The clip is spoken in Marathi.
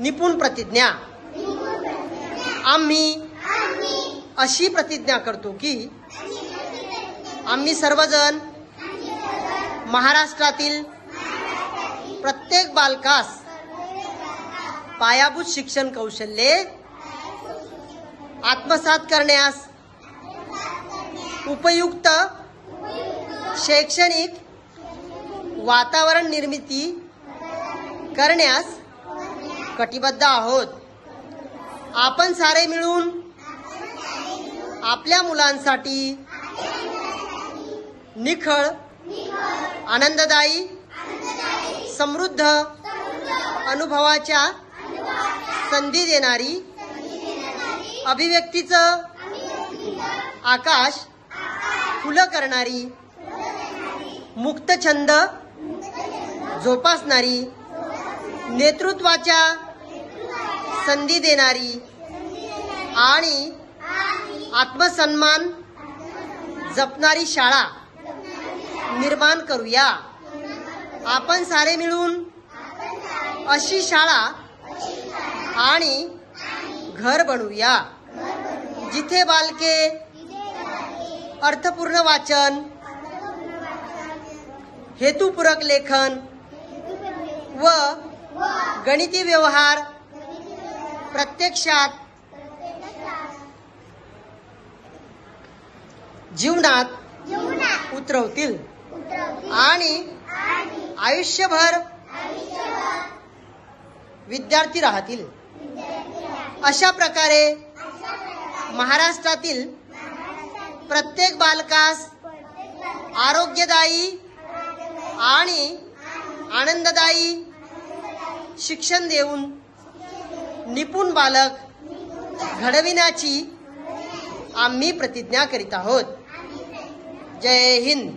निपुण प्रतिज्ञा। आम्ही अशी प्रतिज्ञा करतो की आम्ही सर्वजण महाराष्ट्रातील प्रत्येक बालकास पायाभूत शिक्षण कौशल्ये आत्मसात करण्यास उपयुक्त शैक्षणिक वातावरण निर्मिती करण्यास कटिबद्ध आहोत। आपण सारे मिळून आपल्या मुलांसाठी निखळ, आनंददायी, समृद्ध अनुभवाच्या संधी देणारी, अभिव्यक्तीचं आकाश खुलं करणारी, मुक्त छंद जोपासणारी, नेतृत्वाच्या संधी देणारी आणि आत्मसन्मान जपणारी शाळा निर्माण करूया। आपण सारे मिळून अशी शाळा आणि घर बनवूया जिथे बालके अर्थपूर्ण वाचन, हेतुपूरक लेखन व गणिती व्यवहार प्रत्यक्षात जीवनात उतरवतील आणि आयुष्यभर विद्यार्थी राहतील। अशा प्रकारे महाराष्ट्रातील प्रत्येक बालकास आरोग्यदायी आणि आनंददायी शिक्षण देऊन निपुण बालक घडविण्याची आम्ही प्रतिज्ञा करीत आहोत। जय हिंद।